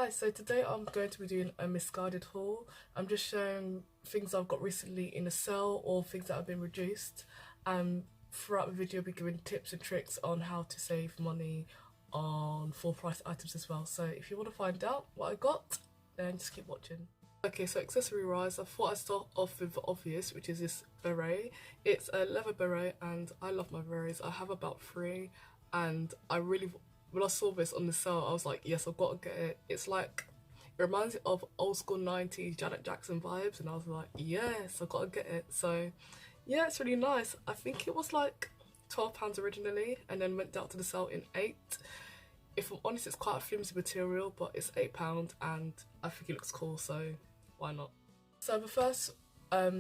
Hi, so today I'm going to be doing a misguided haul. I'm just showing things I've got recently in a sale or things that have been reduced. And throughout the video I'll be giving tips and tricks on how to save money on full price items as well. So if you want to find out what I got, then just keep watching. Okay, so accessory wise, I thought I'd start off with the obvious, which is this beret. It's a leather beret and I love my berets. I have about 3 and when I saw this on the sale, I was like, yes, I've got to get it. It reminds me of old school 90s Janet Jackson vibes, and I was like, yes, I've got to get it. So yeah, it's really nice. I think it was like £12 originally and then went down to the sale in 8. If I'm honest, it's quite a flimsy material, but it's £8 and I think it looks cool, so why not? So the first, I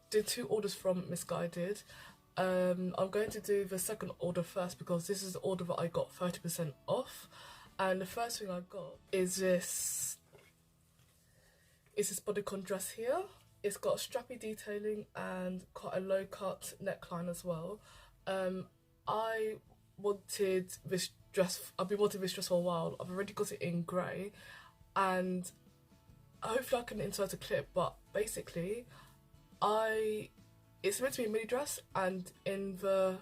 did 2 orders from Misguided. I'm going to do the second order first because this is the order that I got 30% off, and the first thing I got is this bodycon dress here. It's got strappy detailing and quite a low cut neckline as well. I wanted this dress, I've been wanting this dress for a while. I've already got it in grey and hopefully I can insert a clip, but basically it's meant to be a midi dress, and in the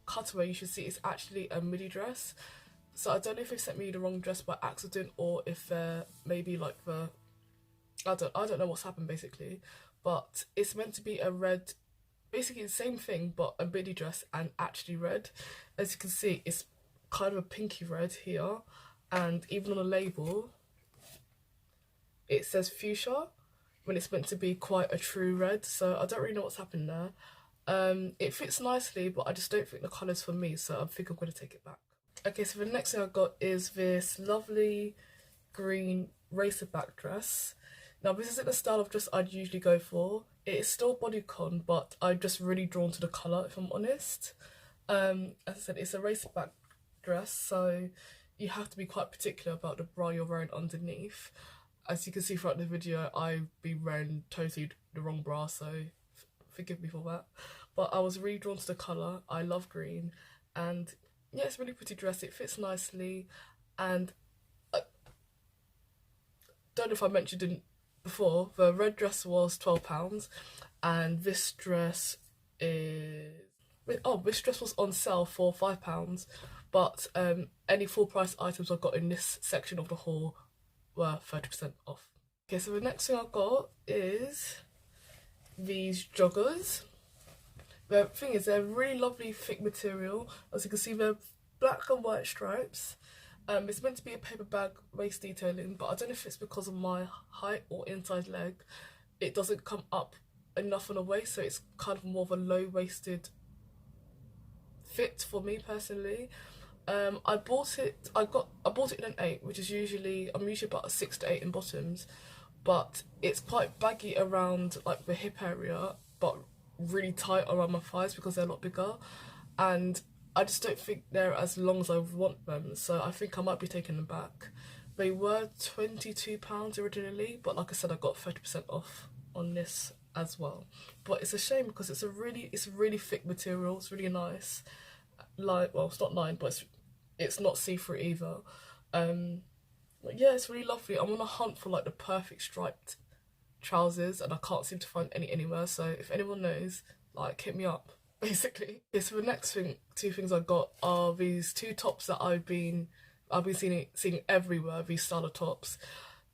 cutaway you should see it's actually a midi dress. So I don't know if they sent me the wrong dress by accident or if maybe like I don't know what's happened basically, but it's meant to be a red, basically the same thing but a midi dress and actually red. As you can see, it's kind of a pinky red here, and even on the label it says fuchsia when it's meant to be quite a true red, so I don't really know what's happened there. It fits nicely, but I just don't think the colour's for me, so I think I'm going to take it back. Okay, so the next thing I got is this lovely green racer back dress. Now this isn't the style of dress I'd usually go for. It is still bodycon, but I'm just really drawn to the colour if I'm honest. As I said, it's a racer back dress, so you have to be quite particular about the bra you're wearing underneath. As you can see throughout the video, I've been wearing totally the wrong bra, so forgive me for that. But I was really drawn to the colour. I love green, and yeah, it's a really pretty dress. It fits nicely, and I don't know if I mentioned it before, the red dress was £12, and this dress was on sale for £5, but any full price items I got in this section of the haul were 30% off. Okay, so the next thing I got is these joggers. The thing is, they're really lovely thick material. As you can see, they're black and white stripes. It's meant to be a paper bag waist detailing, but I don't know if it's because of my height or inside leg. It doesn't come up enough on the waist, so it's kind of more of a low-waisted fit for me personally. I bought it in an 8, which is I'm usually about a 6 to 8 in bottoms, but it's quite baggy around like the hip area, but really tight around my thighs because they're a lot bigger, and I just don't think they're as long as I want them, so I think I might be taking them back. They were £22 originally, but like I said, I got 30% off on this as well. But it's a shame because it's a really thick material. It's really nice. Like, well, it's not lined, but it's not see-through either. But yeah, it's really lovely. I'm on a hunt for like the perfect striped trousers, and I can't seem to find any anywhere. So if anyone knows, like, hit me up, basically. Okay, so the next 2 things I got are these 2 tops that I've been seeing everywhere. These style of tops.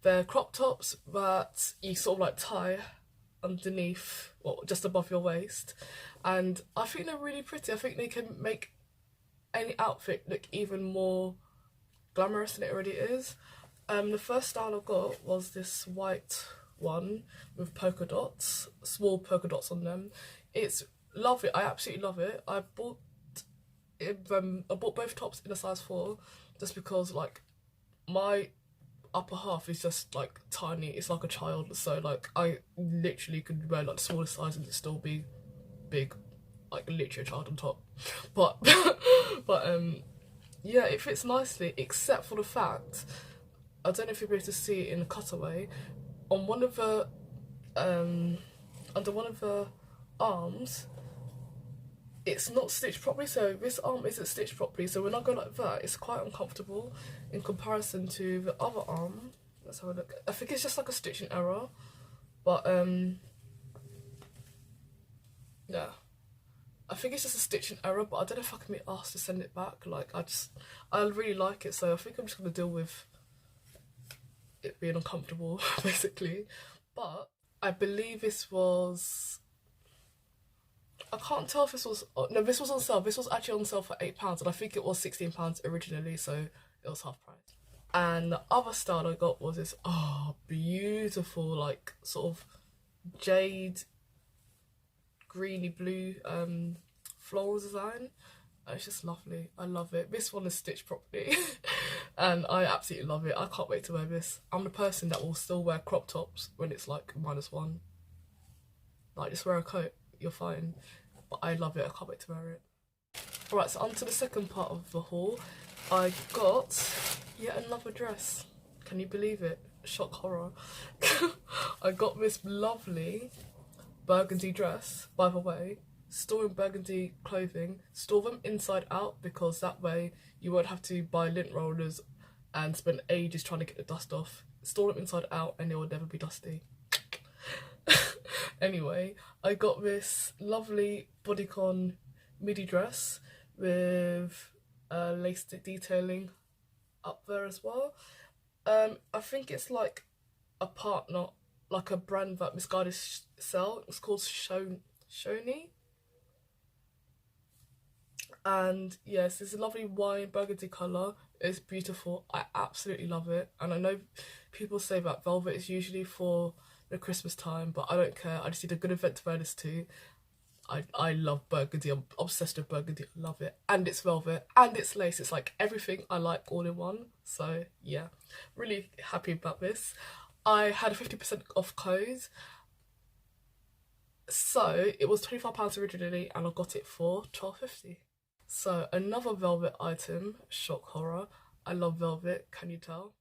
They're crop tops that you sort of like tie underneath, or just above your waist, and I think they're really pretty. I think they can make any outfit look even more glamorous than it already is. The first style I got was this white one with polka dots, small polka dots on them. It's lovely. I absolutely love it. I bought both tops in a size 4 just because like my upper half is just like tiny. It's like a child, so like I literally could wear like the smallest size and it still be big, like literally a child on top. But yeah, it fits nicely, except for the fact, I don't know if you'll be able to see it in the cutaway, on one of the under one of the arms it's not stitched properly, so this arm isn't stitched properly, so when I go like that it's quite uncomfortable in comparison to the other arm, Let's have a look. I think it's just like a stitching error, but yeah, I think it's just a stitching error, but I don't know if I can be asked to send it back. Like, I really like it, so I think I'm just gonna deal with it being uncomfortable basically. But I believe this was, I can't tell if this was, no, this was on sale. This was actually on sale for £8, and I think it was £16 originally, so it was half price. And the other style I got was this, oh, beautiful, like, sort of jade, greeny blue floral design. And it's just lovely. I love it. This one is stitched properly and I absolutely love it. I can't wait to wear this. I'm the person that will still wear crop tops when it's like -1. Like, just wear a coat, you're fine. But I love it. I can't wait to wear it. Alright, so on to the second part of the haul. I got yet another dress. Can you believe it? Shock horror. I got this lovely burgundy dress, by the way. Store in burgundy clothing. Store them inside out, because that way you won't have to buy lint rollers and spend ages trying to get the dust off. Store them inside out and they will never be dusty. Anyway, I got this lovely bodycon midi dress with lace detailing up there as well. I think it's like a partner, like a brand that Misguided sell. It's called Shoni. And yes, it's a lovely wine burgundy colour. It's beautiful. I absolutely love it. And I know people say that velvet is usually for the Christmas time, but I don't care. I just need a good event to wear this to. I love burgundy. I'm obsessed with burgundy. I love it. And it's velvet and it's lace. It's like everything I like all in one. So yeah, really happy about this. I had a 50% off code. So it was £25 originally and I got it for £12.50. So another velvet item, shock horror. I love velvet, can you tell?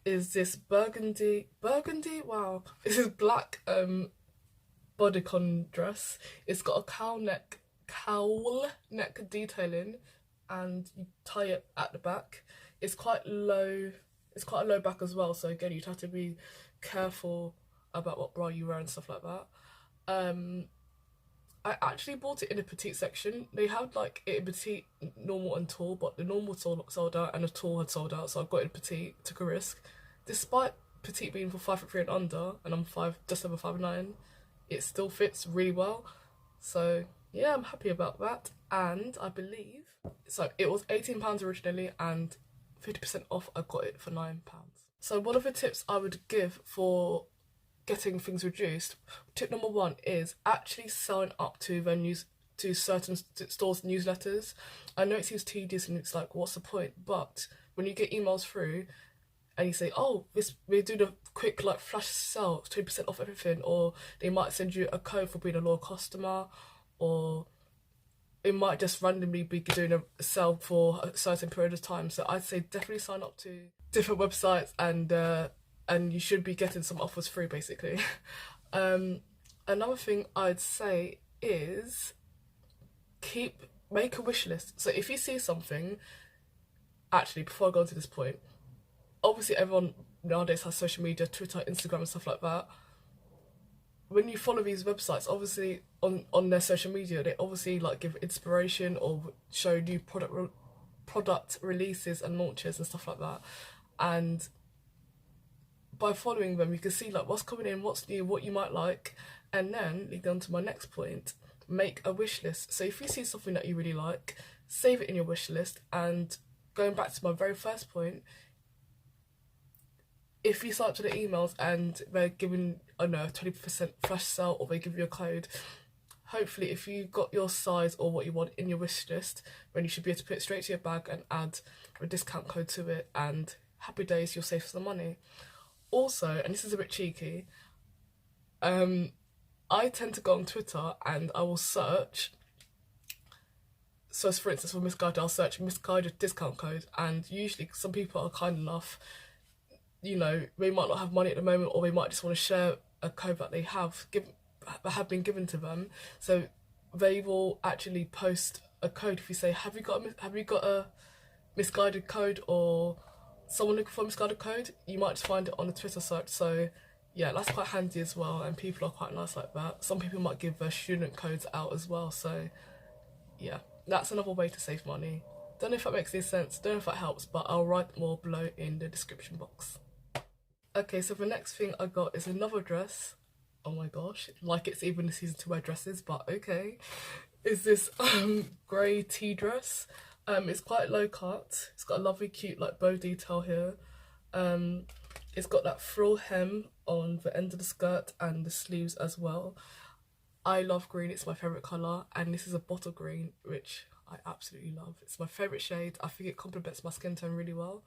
Is this burgundy, wow. This is black bodycon dress. It's got a cowl neck detailing, and you tie it at the back. It's quite low, it's quite a low back as well, so again you'd have to be careful about what bra you wear and stuff like that. I actually bought it in a petite section. They had like it in petite, normal and tall, but the normal sold out and the tall had sold out, so I got it in petite, took a risk. Despite petite being for 5'3" and under, and I'm just over 5'9", it still fits really well. So yeah, I'm happy about that. And I believe, so it was £18 originally and 50% off, I got it for £9. So one of the tips I would give for getting things reduced, tip number 1 is actually sign up to venues, to certain stores' newsletters. I know it seems tedious and it's like, what's the point? But when you get emails through and you say, oh, we're doing a quick like flash sale, 20% off everything, or they might send you a code for being a loyal customer, or it might just randomly be doing a sale for a certain period of time. So I'd say definitely sign up to different websites, and you should be getting some offers free, basically. Another thing I'd say is make a wish list. So if you see something, actually, before I go on to this point, obviously everyone nowadays has social media, Twitter, Instagram and stuff like that. When you follow these websites, obviously on their social media, they obviously like give inspiration or show new product releases and launches and stuff like that. And by following them, you can see like what's coming in, what's new, what you might like, and then lead on to my next point, make a wish list. So if you see something that you really like, save it in your wish list. And going back to my very first point, if you sign up to the emails and they're giving, I don't know, 20% flash sale, or they give you a code, hopefully if you got your size or what you want in your wish list, then you should be able to put it straight to your bag and add a discount code to it, and happy days, you'll save some money. Also, and this is a bit cheeky, I tend to go on Twitter and I will search. So for instance, for Misguided, I'll search Misguided discount code, and usually some people are kind enough, you know, they might not have money at the moment, or they might just want to share a code that they have been given to them. So they will actually post a code. If you say, have you got a Misguided code, or someone looking for a misguided code, you might just find it on the Twitter search. So yeah, that's quite handy as well, and people are quite nice like that. Some people might give their student codes out as well, so yeah, that's another way to save money. Don't know if that makes any sense, don't know if that helps, but I'll write more below in the description box. Okay, so the next thing I got is another dress. Oh my gosh, like it's even the season to wear dresses, but okay. Is this grey tea dress. It's quite low cut. It's got a lovely cute like bow detail here. It's got that frill hem on the end of the skirt and the sleeves as well. I love green, it's my favourite colour, and this is a bottle green, which I absolutely love. It's my favourite shade. I think it complements my skin tone really well.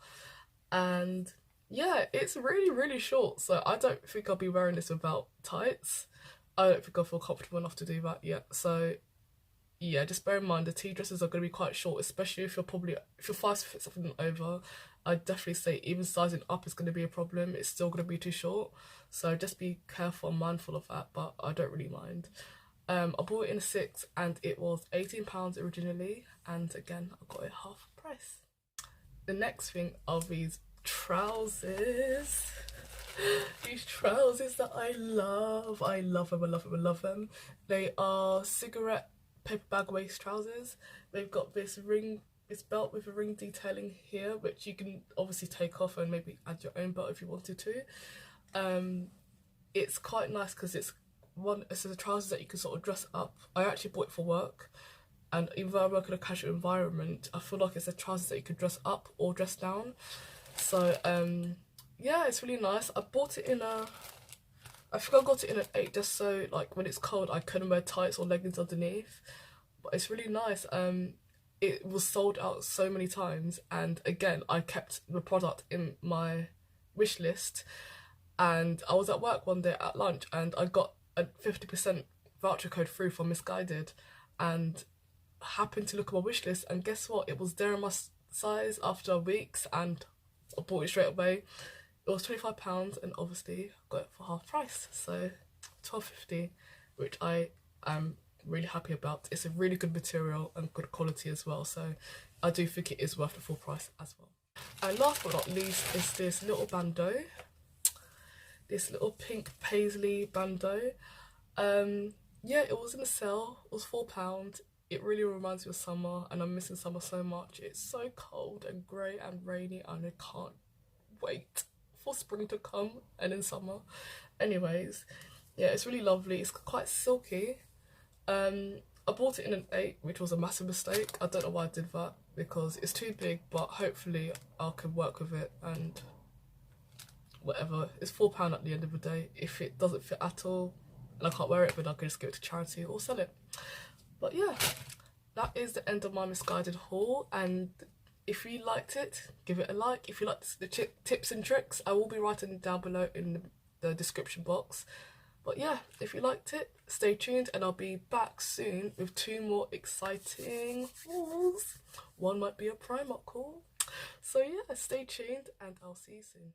And yeah, it's really, really short, so I don't think I'll be wearing this without tights. I don't think I feel comfortable enough to do that yet. So yeah, just bear in mind the tea dresses are going to be quite short, especially if you're 5'7" and over. I'd definitely say even sizing up is going to be a problem. It's still going to be too short, so just be careful and mindful of that, but I don't really mind. I bought it in a 6 and it was £18 originally, and again I got it half price. The next thing are these trousers. These trousers that I love them, I love them. They are cigarette paper bag waist trousers. They've got this belt with a ring detailing here, which you can obviously take off and maybe add your own belt if you wanted to. It's quite nice because it's a trousers that you can sort of dress up. I actually bought it for work, and even though I work in a casual environment, I feel like it's a trousers that you could dress up or dress down. So yeah, it's really nice. I bought it in I think I got it in an 8 just so like when it's cold I couldn't wear tights or leggings underneath. But it's really nice. It was sold out so many times, and again I kept the product in my wish list, and I was at work one day at lunch and I got a 50% voucher code through for Misguided, and happened to look at my wish list, and guess what, it was there in my size after weeks, and I bought it straight away. It was £25 and obviously got it for half price, so £12.50, which I am really happy about. It's a really good material and good quality as well, so I do think it is worth the full price as well. And last but not least is this little bandeau, this little pink paisley bandeau. Yeah, it was in a sale, it was £4. It really reminds me of summer, and I'm missing summer so much. It's so cold and grey and rainy, and I can't wait for spring to come and in summer. Anyways, yeah, it's really lovely. It's quite silky. I bought it in an 8, which was a massive mistake. I don't know why I did that, because it's too big, but hopefully I can work with it, and whatever. It's £4 at the end of the day. If it doesn't fit at all and I can't wear it, then I can just give it to charity or sell it. But yeah, that is the end of my Misguided haul, and if you liked it, give it a like. If you liked the tips and tricks, I will be writing down below in the description box. But yeah, if you liked it, stay tuned, and I'll be back soon with 2 more exciting hauls. One might be a Primark haul. So yeah, stay tuned and I'll see you soon.